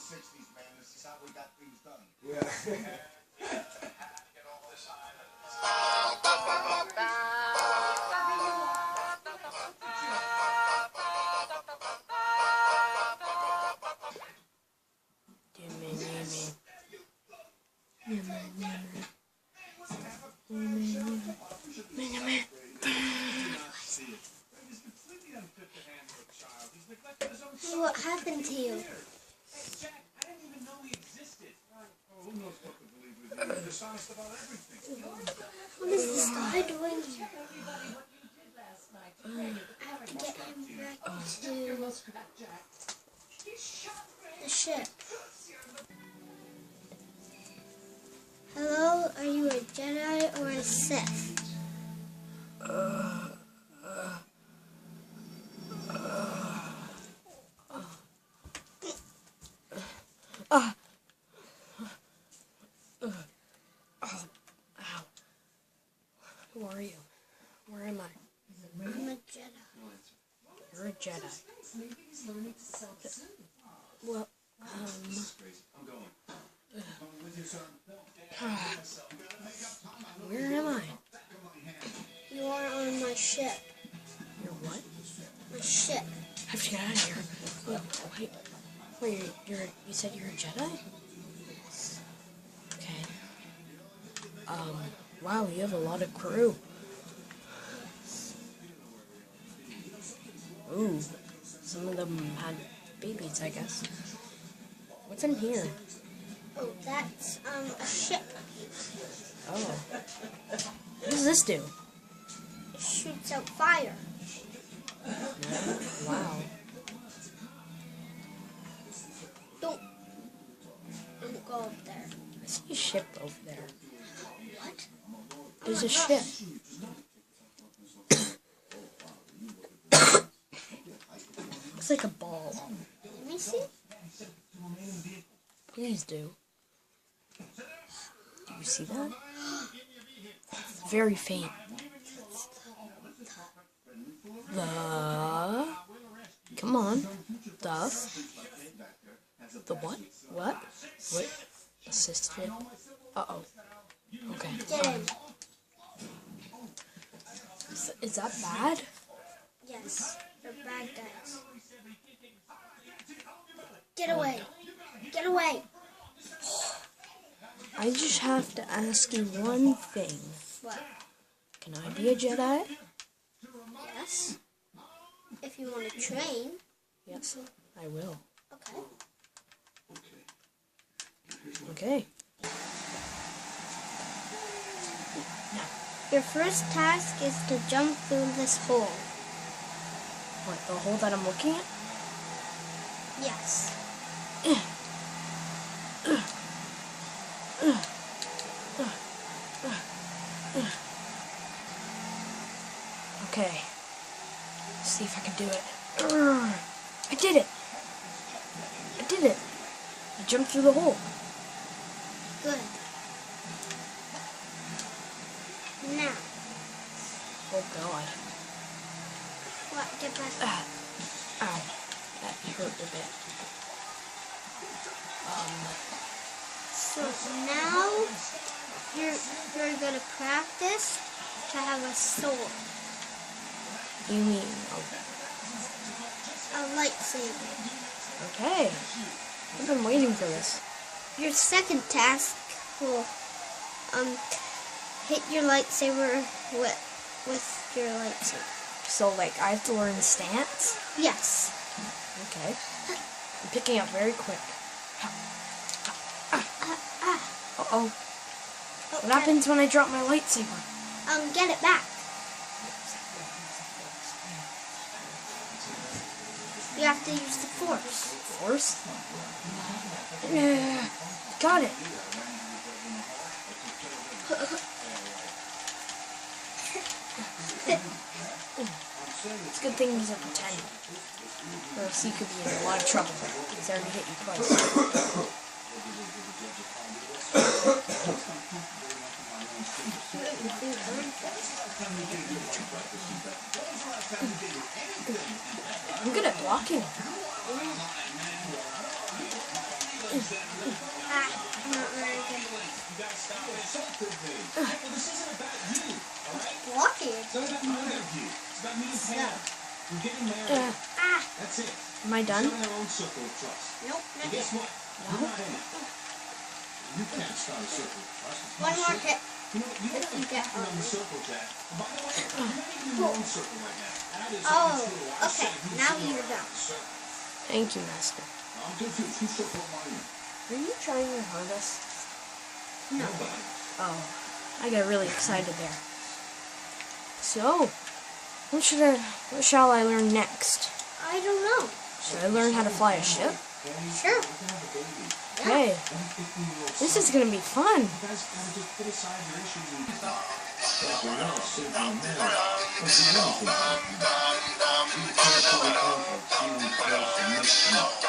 60s, man. This is how we got things done. What happened to you? What is this guy doing here? I have to get him back to the ship. Hello, are you a Jedi or a Sith? Who are you? Where am I? I'm a Jedi. You're a Jedi. Well, where am I? You are on my ship. You're what? My ship. I have to get out of here. Wait, you said you're a Jedi? Okay. Wow, you have a lot of crew. Ooh, some of them had babies, I guess. What's in here? Oh, that's a ship. Oh. What does this do? It shoots out fire. Wow. Don't go up there. I see a ship over there. What? There's a ship. Looks like a ball. Let me see. Please do. Do you see that? It's very faint. Come on. The what? What? What? Assisted? Uh-oh. Okay. Get in. Is that bad? Yes, they're bad guys. Get away. Get away. I just have to ask you one thing. What? Can I be a Jedi? Yes. If you want to train. Yes, I will. Okay. Okay. Your first task is to jump through this hole. What, the hole that I'm looking at? Yes. Okay. Let's see if I can do it. I did it! I did it! I jumped through the hole. Good. Now. Oh god. What? Get back. Ow. That hurt a bit. So now you're gonna practice to have a sword. You mean A lightsaber. okay. I've been waiting for this. Your second task will hit your lightsaber with your lightsaber. So, like, I have to learn stance? Yes. Okay. I'm picking up very quick. Uh-oh. What happens when I drop my lightsaber? Get it back. You have to use the Force. Force? Yeah. Got it. It's a good thing he's a pretend. Or else he could be in a lot of trouble. He's already hit you twice. I'm good at blocking. We're getting married. That's it. Am I done? We're our own circle of trust. Nope, And not guess yet. what? You're not in it. You can't start a circle of trust. It's One not more a circle. hit. You know, you If don't you get have on the on. circle, Jack. And by the way, you're not even in your own circle right now. That is Oh, only true. I okay. said who's Now in you're our done. circle. Thank you, Master. I'm confused. Whose circle am I in? Are you trying your hardest? No. Nobody. Oh, I got really excited there. So, what shall I learn next? I don't know. Should I learn how to fly a ship? Sure. We can have a baby. Okay, And 15-year-old this son. is gonna be fun. You guys gotta just put aside your issues and stop. Like we're all sitting in there. Don't do anything. Be careful with people. Too close to mix them up.